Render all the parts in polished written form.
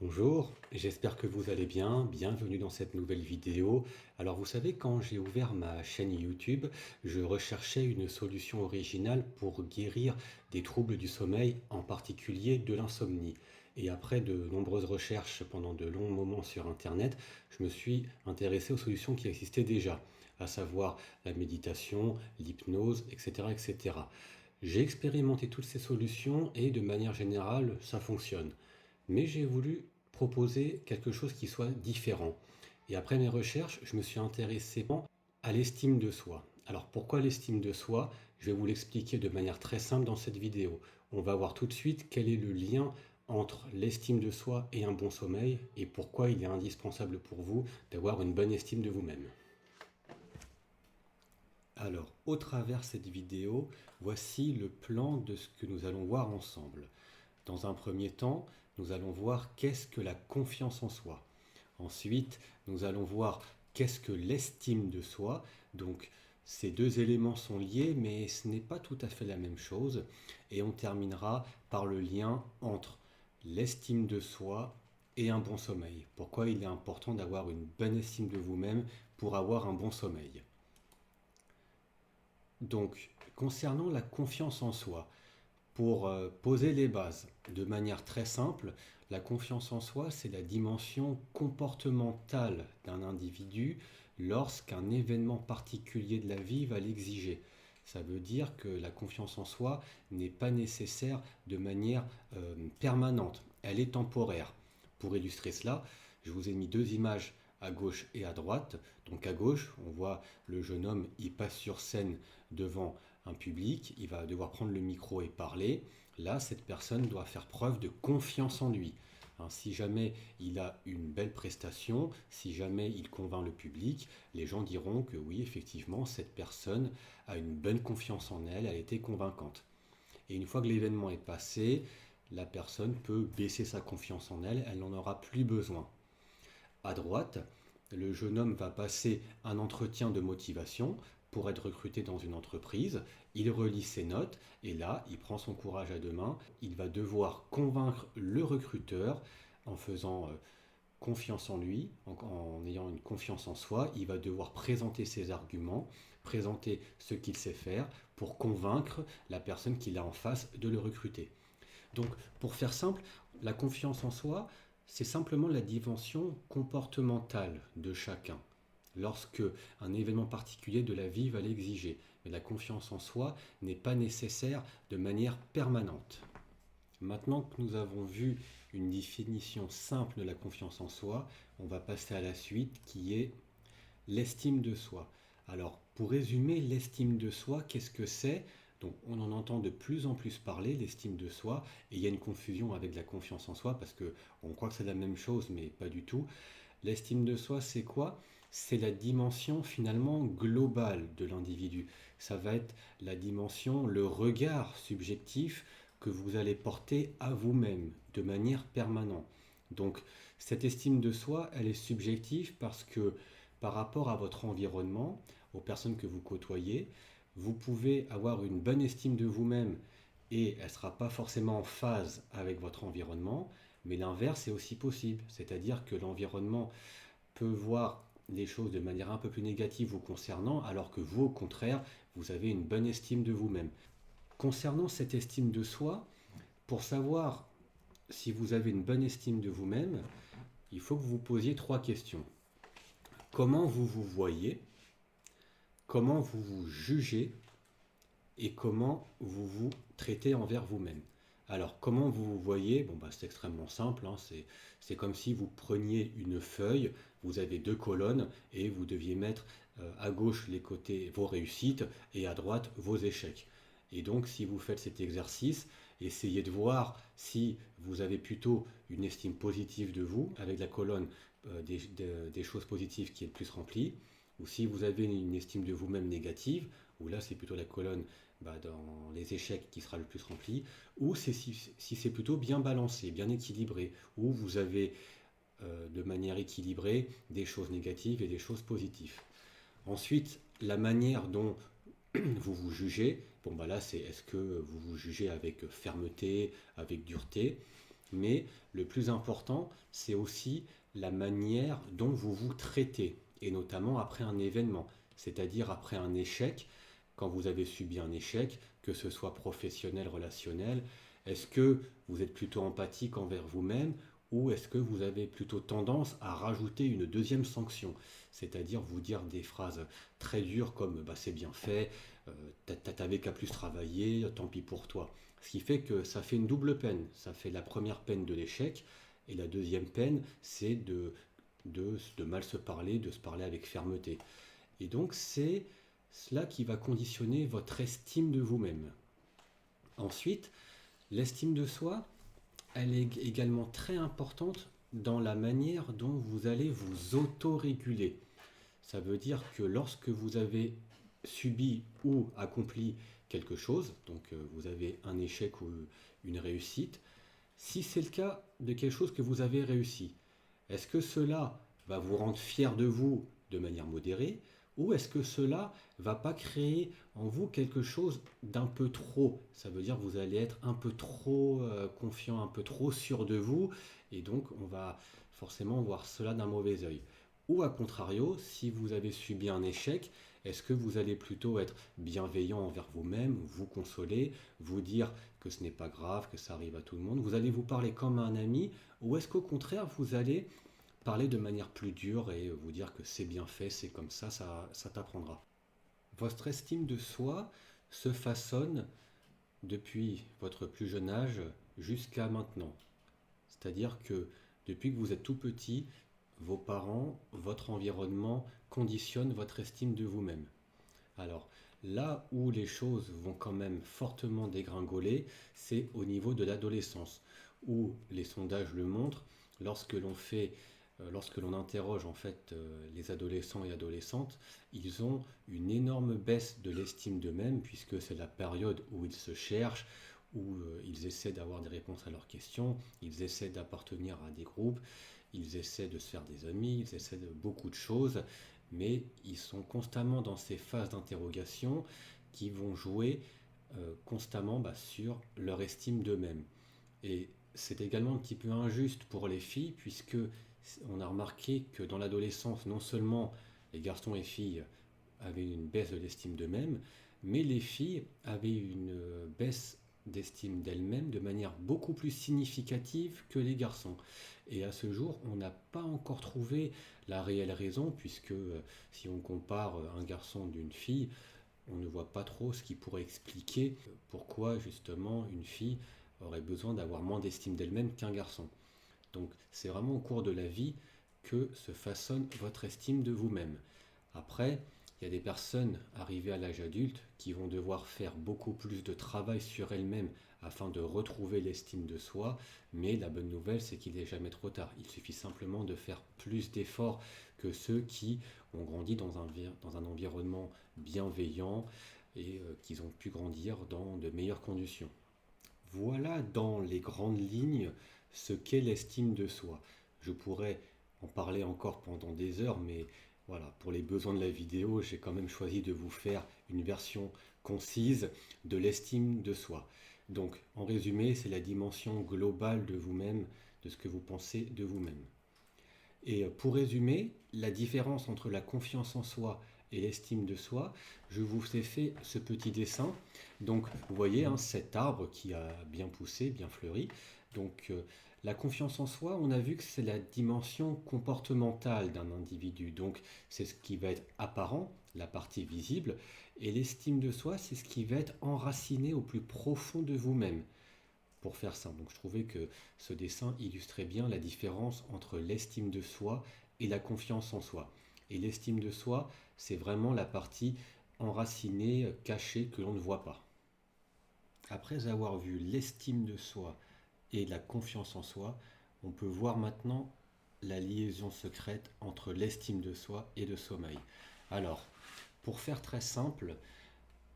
Bonjour, j'espère que vous allez bien. Bienvenue dans cette nouvelle vidéo. Alors vous savez, quand j'ai ouvert ma chaîne YouTube, je recherchais une solution originale pour guérir des troubles du sommeil, en particulier de l'insomnie. Et après de nombreuses recherches pendant de longs moments sur Internet, je me suis intéressé aux solutions qui existaient déjà, à savoir la méditation, l'hypnose, etc., etc. J'ai expérimenté toutes ces solutions et de manière générale, ça fonctionne. Mais j'ai voulu proposer quelque chose qui soit différent. Et après mes recherches, je me suis intéressé à l'estime de soi. Alors pourquoi l'estime de soi? Je vais vous l'expliquer de manière très simple dans cette vidéo. On va voir tout de suite quel est le lien entre l'estime de soi et un bon sommeil et pourquoi il est indispensable pour vous d'avoir une bonne estime de vous-même. Alors, au travers de cette vidéo, voici le plan de ce que nous allons voir ensemble. Dans un premier temps, nous allons voir qu'est-ce que la confiance en soi. Ensuite, nous allons voir qu'est-ce que l'estime de soi. Donc, ces deux éléments sont liés, mais ce n'est pas tout à fait la même chose. Et on terminera par le lien entre l'estime de soi et un bon sommeil. Pourquoi il est important d'avoir une bonne estime de vous-même pour avoir un bon sommeil. Donc, concernant la confiance en soi, pour poser les bases de manière très simple, la confiance en soi, c'est la dimension comportementale d'un individu lorsqu'un événement particulier de la vie va l'exiger. Ça veut dire que la confiance en soi n'est pas nécessaire de manière permanente, elle est temporaire. Pour illustrer cela, je vous ai mis deux images à gauche et à droite. Donc à gauche, on voit le jeune homme, il passe sur scène devant un public, il va devoir prendre le micro et parler. Là, cette personne doit faire preuve de confiance en lui. Hein, si jamais il a une belle prestation, si jamais il convainc le public, les gens diront que oui, effectivement, cette personne a une bonne confiance en elle, elle était convaincante. Et une fois que l'événement est passé, la personne peut baisser sa confiance en elle, elle n'en aura plus besoin. À droite, le jeune homme va passer un entretien de motivation pour être recruté dans une entreprise. Il relit ses notes et là, il prend son courage à deux mains. Il va devoir convaincre le recruteur en faisant confiance en lui, en ayant une confiance en soi. Il va devoir présenter ses arguments, présenter ce qu'il sait faire pour convaincre la personne qu'il a en face de le recruter. Donc, pour faire simple, la confiance en soi, c'est simplement la dimension comportementale de chacun, lorsque un événement particulier de la vie va l'exiger. Mais la confiance en soi n'est pas nécessaire de manière permanente. Maintenant que nous avons vu une définition simple de la confiance en soi, on va passer à la suite qui est l'estime de soi. Alors, pour résumer, l'estime de soi, qu'est-ce que c'est? Donc, on en entend de plus en plus parler, l'estime de soi, et il y a une confusion avec la confiance en soi parce que on croit que c'est la même chose, mais pas du tout. L'estime de soi, c'est quoi? C'est la dimension finalement globale de l'individu. Ça va être la dimension, le regard subjectif que vous allez porter à vous-même de manière permanente. Donc, cette estime de soi, elle est subjective parce que par rapport à votre environnement, aux personnes que vous côtoyez, vous pouvez avoir une bonne estime de vous-même et elle ne sera pas forcément en phase avec votre environnement, mais l'inverse est aussi possible. C'est-à-dire que l'environnement peut voir les choses de manière un peu plus négative vous concernant, alors que vous, au contraire, vous avez une bonne estime de vous-même. Concernant cette estime de soi, pour savoir si vous avez une bonne estime de vous-même, il faut que vous vous posiez trois questions. Comment vous vous voyez? Comment vous vous jugez? Et comment vous vous traitez envers vous-même. Alors, comment vous vous voyez? Bon, bah, c'est extrêmement simple, hein, c'est comme si vous preniez une feuille, vous avez deux colonnes et vous deviez mettre à gauche les côtés vos réussites et à droite vos échecs. Et donc, si vous faites cet exercice, essayez de voir si vous avez plutôt une estime positive de vous, avec la colonne des choses positives qui est le plus remplie, ou si vous avez une estime de vous-même négative, où là c'est plutôt la colonne dans les échecs qui sera le plus remplie, ou si c'est plutôt bien balancé, bien équilibré, où vous avez de manière équilibrée des choses négatives et des choses positives. Ensuite, la manière dont vous vous jugez, bon bah là c'est est-ce que vous vous jugez avec fermeté, avec dureté, Mais le plus important, c'est aussi la manière dont vous vous traitez, et notamment après un événement, c'est-à-dire après un échec, quand vous avez subi un échec, que ce soit professionnel, relationnel, est-ce que vous êtes plutôt empathique envers vous-même ou est-ce que vous avez plutôt tendance à rajouter une deuxième sanction, c'est-à-dire vous dire des phrases très dures comme bah, c'est bien fait, t'avais qu'à plus travailler, tant pis pour toi. Ce qui fait que ça fait une double peine. Ça fait la première peine de l'échec et la deuxième peine, c'est de mal se parler, de se parler avec fermeté. Et donc c'est cela qui va conditionner votre estime de vous-même. Ensuite, l'estime de soi, elle est également très importante dans la manière dont vous allez vous auto-réguler. Ça veut dire que lorsque vous avez subi ou accompli quelque chose, donc vous avez un échec ou une réussite, si c'est le cas de quelque chose que vous avez réussi, est-ce que cela va vous rendre fier de vous de manière modérée ou est-ce que cela va pas créer en vous quelque chose d'un peu trop? Ça veut dire que vous allez être un peu trop confiant, un peu trop sûr de vous et donc on va forcément voir cela d'un mauvais œil. Ou à contrario, si vous avez subi un échec, est-ce que vous allez plutôt être bienveillant envers vous-même, vous consoler, vous dire que ce n'est pas grave, que ça arrive à tout le monde, vous allez vous parler comme un ami, ou est-ce qu'au contraire, vous allez parler de manière plus dure et vous dire que c'est bien fait, c'est comme ça t'apprendra. Votre estime de soi se façonne depuis votre plus jeune âge jusqu'à maintenant. C'est-à-dire que depuis que vous êtes tout petit, vos parents, votre environnement conditionnent votre estime de vous-même. Alors, là où les choses vont quand même fortement dégringoler, c'est au niveau de l'adolescence, où les sondages le montrent, lorsque l'on fait, lorsque l'on interroge en fait les adolescents et adolescentes, ils ont une énorme baisse de l'estime d'eux-mêmes, puisque c'est la période où ils se cherchent, où ils essaient d'avoir des réponses à leurs questions, ils essaient d'appartenir à des groupes, ils essaient de se faire des amis, ils essaient de beaucoup de choses, mais ils sont constamment dans ces phases d'interrogation qui vont jouer constamment bah, sur leur estime d'eux-mêmes. Et c'est également un petit peu injuste pour les filles, puisque on a remarqué que dans l'adolescence, non seulement les garçons et filles avaient une baisse de l'estime d'eux-mêmes, mais les filles avaient une baisse d'estime d'elles-mêmes de manière beaucoup plus significative que les garçons. Et à ce jour, on n'a pas encore trouvé la réelle raison, puisque si on compare un garçon d'une fille, on ne voit pas trop ce qui pourrait expliquer pourquoi justement une fille aurait besoin d'avoir moins d'estime d'elle-même qu'un garçon. Donc c'est vraiment au cours de la vie que se façonne votre estime de vous-même. Après, il y a des personnes arrivées à l'âge adulte qui vont devoir faire beaucoup plus de travail sur elles-mêmes afin de retrouver l'estime de soi, mais la bonne nouvelle c'est qu'il n'est jamais trop tard. Il suffit simplement de faire plus d'efforts que ceux qui ont grandi dans un environnement bienveillant et qui ont pu grandir dans de meilleures conditions. Voilà dans les grandes lignes ce qu'est l'estime de soi. Je pourrais en parler encore pendant des heures, mais voilà, pour les besoins de la vidéo, j'ai quand même choisi de vous faire une version concise de l'estime de soi. Donc, en résumé, c'est la dimension globale de vous-même, de ce que vous pensez de vous-même. Et pour résumer, la différence entre la confiance en soi et l'estime de soi, je vous ai fait ce petit dessin. Donc vous voyez hein, cet arbre qui a bien poussé, bien fleuri. Donc la confiance en soi, on a vu que c'est la dimension comportementale d'un individu. Donc c'est ce qui va être apparent, la partie visible. Et l'estime de soi, c'est ce qui va être enraciné au plus profond de vous-même pour faire simple. Donc je trouvais que ce dessin illustrait bien la différence entre l'estime de soi et la confiance en soi. Et l'estime de soi, c'est vraiment la partie enracinée, cachée, que l'on ne voit pas. Après avoir vu l'estime de soi et la confiance en soi, on peut voir maintenant la liaison secrète entre l'estime de soi et le sommeil. Alors, pour faire très simple,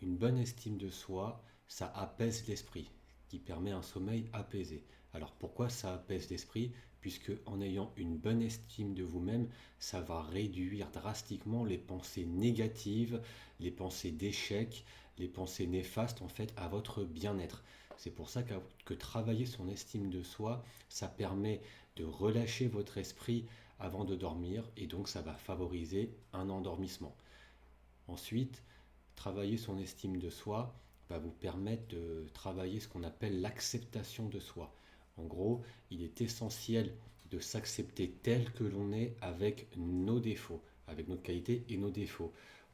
une bonne estime de soi, ça apaise l'esprit, qui permet un sommeil apaisé. Alors pourquoi ça apaise l'esprit? Puisque en ayant une bonne estime de vous-même, ça va réduire drastiquement les pensées négatives, les pensées d'échec, les pensées néfastes en fait à votre bien-être. C'est pour ça que travailler son estime de soi, ça permet de relâcher votre esprit avant de dormir et donc ça va favoriser un endormissement. Ensuite, travailler son estime de soi va vous permettre de travailler ce qu'on appelle l'acceptation de soi. En gros, il est essentiel de s'accepter tel que l'on est avec nos défauts, avec nos qualités et nos défauts.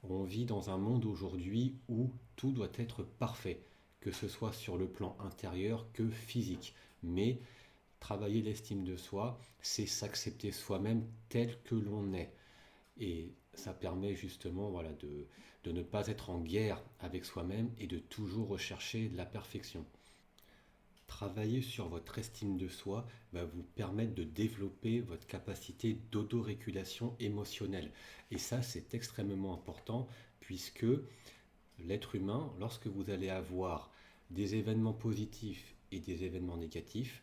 On vit dans un monde aujourd'hui où tout doit être parfait, que ce soit sur le plan intérieur que physique. Mais travailler l'estime de soi, c'est s'accepter soi-même tel que l'on est. Et ça permet justement voilà, de ne pas être en guerre avec soi-même et de toujours rechercher la perfection. Travailler sur votre estime de soi va vous permettre de développer votre capacité d'autorégulation émotionnelle. Et ça, c'est extrêmement important puisque l'être humain, lorsque vous allez avoir des événements positifs et des événements négatifs,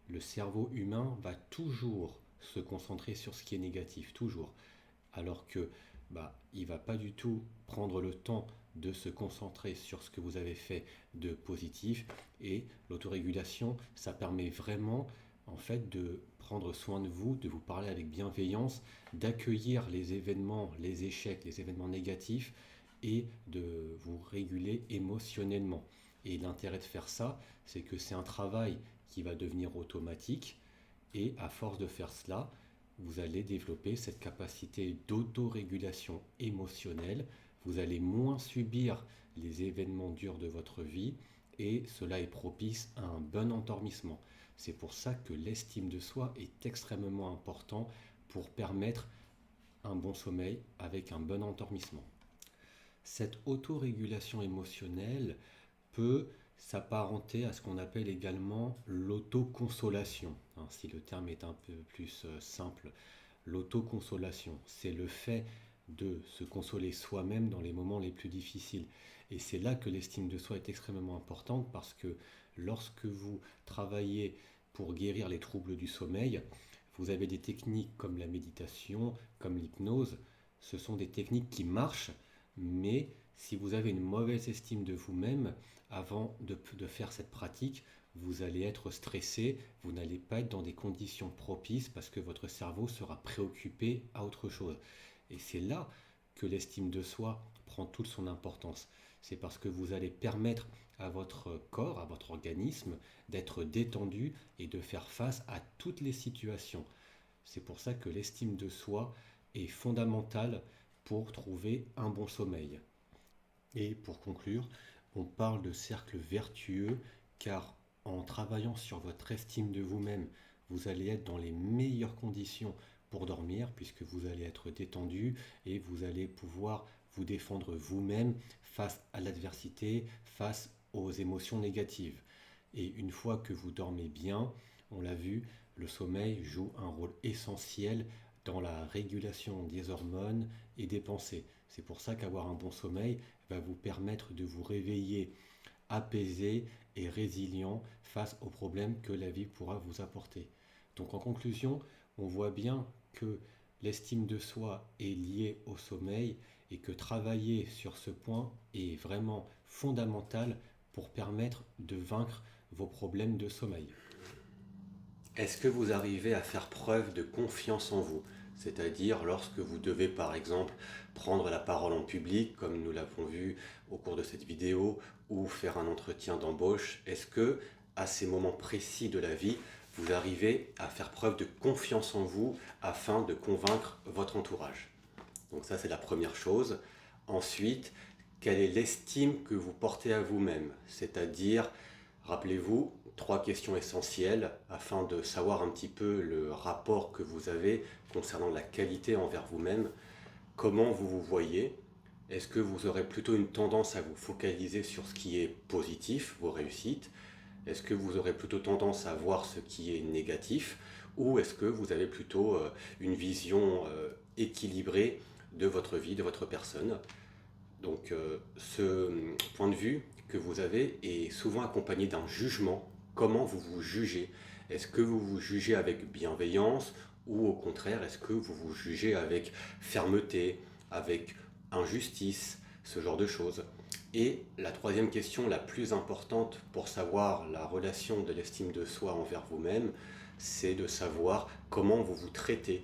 le cerveau humain va toujours se concentrer sur ce qui est négatif, toujours. Alors que il ne va pas du tout prendre le temps de se concentrer sur ce que vous avez fait de positif. Et l'autorégulation, ça permet vraiment en fait de prendre soin de vous, de vous parler avec bienveillance, d'accueillir les événements, les échecs, les événements négatifs et de vous réguler émotionnellement. Et l'intérêt de faire ça, c'est que c'est un travail qui va devenir automatique et à force de faire cela, vous allez développer cette capacité d'autorégulation émotionnelle, vous allez moins subir les événements durs de votre vie et cela est propice à un bon endormissement. C'est pour ça que l'estime de soi est extrêmement important pour permettre un bon sommeil avec un bon endormissement. Cette autorégulation émotionnelle peut s'apparenter à ce qu'on appelle également l'autoconsolation. Si le terme est un peu plus simple, l'autoconsolation, c'est le fait de se consoler soi-même dans les moments les plus difficiles. Et c'est là que l'estime de soi est extrêmement importante parce que lorsque vous travaillez pour guérir les troubles du sommeil, vous avez des techniques comme la méditation, comme l'hypnose. Ce sont des techniques qui marchent, mais si vous avez une mauvaise estime de vous-même, avant de faire cette pratique, vous allez être stressé, vous n'allez pas être dans des conditions propices parce que votre cerveau sera préoccupé à autre chose. Et c'est là que l'estime de soi prend toute son importance. C'est parce que vous allez permettre à votre corps, à votre organisme, d'être détendu et de faire face à toutes les situations. C'est pour ça que l'estime de soi est fondamentale pour trouver un bon sommeil. Et pour conclure, on parle de cercle vertueux car en travaillant sur votre estime de vous-même, vous allez être dans les meilleures conditions pour dormir puisque vous allez être détendu et vous allez pouvoir vous défendre vous-même face à l'adversité, face aux émotions négatives. Et une fois que vous dormez bien, on l'a vu, le sommeil joue un rôle essentiel dans la régulation des hormones et des pensées. C'est pour ça qu'avoir un bon sommeil va vous permettre de vous réveiller apaisé et résilient face aux problèmes que la vie pourra vous apporter. Donc en conclusion, on voit bien que l'estime de soi est liée au sommeil et que travailler sur ce point est vraiment fondamental pour permettre de vaincre vos problèmes de sommeil. Est-ce que vous arrivez à faire preuve de confiance en vous? C'est-à-dire lorsque vous devez par exemple prendre la parole en public, comme nous l'avons vu au cours de cette vidéo, ou faire un entretien d'embauche, est-ce que à ces moments précis de la vie, vous arrivez à faire preuve de confiance en vous afin de convaincre votre entourage? Donc ça c'est la première chose. Ensuite, quelle est l'estime que vous portez à vous-même? C'est-à-dire, rappelez-vous, 3 questions essentielles afin de savoir un petit peu le rapport que vous avez concernant la qualité envers vous-même. Comment vous vous voyez? Est-ce que vous aurez plutôt une tendance à vous focaliser sur ce qui est positif, vos réussites? Est-ce que vous aurez plutôt tendance à voir ce qui est négatif? Ou est-ce que vous avez plutôt une vision équilibrée de votre vie, de votre personne? Donc ce point de vue que vous avez est souvent accompagné d'un jugement. Comment vous vous jugez? Est-ce que vous vous jugez avec bienveillance ou au contraire, est-ce que vous vous jugez avec fermeté, avec injustice, ce genre de choses? Et la troisième question, la plus importante pour savoir la relation de l'estime de soi envers vous-même, c'est de savoir comment vous vous traitez,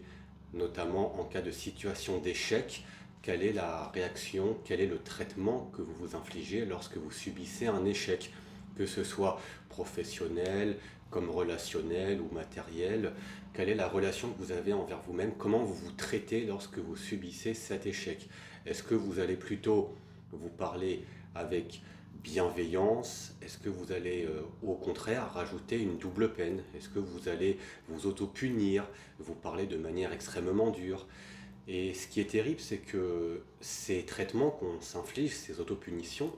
notamment en cas de situation d'échec. Quelle est la réaction, quel est le traitement que vous vous infligez lorsque vous subissez un échec, que ce soit professionnel, comme relationnel ou matériel. Quelle est la relation que vous avez envers vous-même? Comment vous vous traitez lorsque vous subissez cet échec? Est-ce que vous allez plutôt vous parler avec bienveillance? Est-ce que vous allez au contraire rajouter une double peine? Est-ce que vous allez vous auto-punir, vous parler de manière extrêmement dure? Et ce qui est terrible, c'est que ces traitements qu'on s'inflige, ces autopunitions,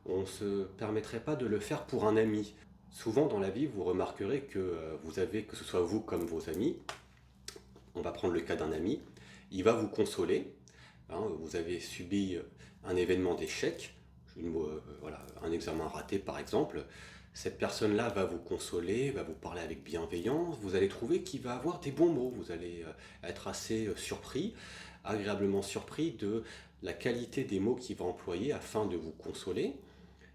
on ne se permettrait pas de le faire pour un ami. Souvent dans la vie, vous remarquerez que vous avez, que ce soit vous comme vos amis, on va prendre le cas d'un ami, il va vous consoler. Hein, vous avez subi un événement d'échec, voilà, un examen raté par exemple. Cette personne-là va vous consoler, va vous parler avec bienveillance. Vous allez trouver qu'il va avoir des bons mots. Vous allez être assez surpris, agréablement surpris de la qualité des mots qu'il va employer afin de vous consoler.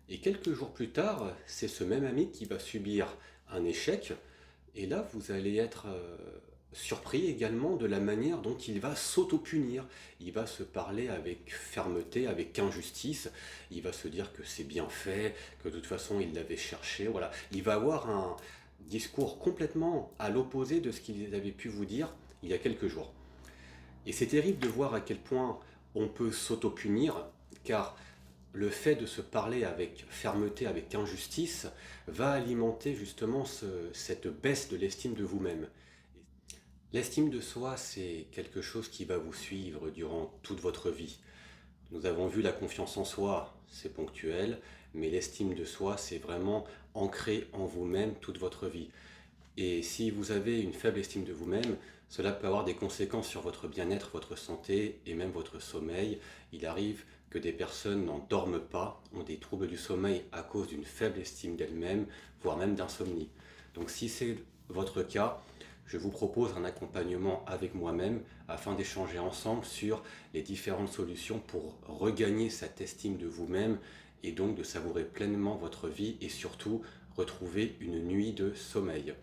Et quelques jours plus tard, c'est ce même ami qui va subir un échec. Et là, vous allez être surpris également de la manière dont il va s'auto-punir. Il va se parler avec fermeté, avec injustice. Il va se dire que c'est bien fait, que de toute façon il l'avait cherché. Voilà. Il va avoir un discours complètement à l'opposé de ce qu'il avait pu vous dire il y a quelques jours. Et c'est terrible de voir à quel point on peut s'auto-punir, car le fait de se parler avec fermeté, avec injustice, va alimenter justement cette baisse de l'estime de vous-même. L'estime de soi, c'est quelque chose qui va vous suivre durant toute votre vie. Nous avons vu la confiance en soi, c'est ponctuel, mais l'estime de soi, c'est vraiment ancré en vous-même toute votre vie. Et si vous avez une faible estime de vous-même, cela peut avoir des conséquences sur votre bien-être, votre santé et même votre sommeil. Il arrive que des personnes n'en dorment pas, ont des troubles du sommeil à cause d'une faible estime d'elles-mêmes, voire même d'insomnie. Donc si c'est votre cas, je vous propose un accompagnement avec moi-même afin d'échanger ensemble sur les différentes solutions pour regagner cette estime de vous-même et donc de savourer pleinement votre vie et surtout retrouver une nuit de sommeil.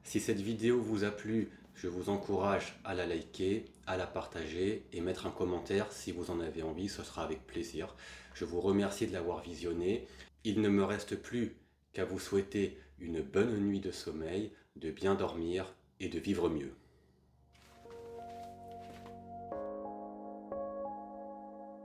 Si cette vidéo vous a plu, je vous encourage à la liker, à la partager et mettre un commentaire si vous en avez envie, ce sera avec plaisir. Je vous remercie de l'avoir visionné. Il ne me reste plus qu'à vous souhaiter une bonne nuit de sommeil, de bien dormir et de vivre mieux.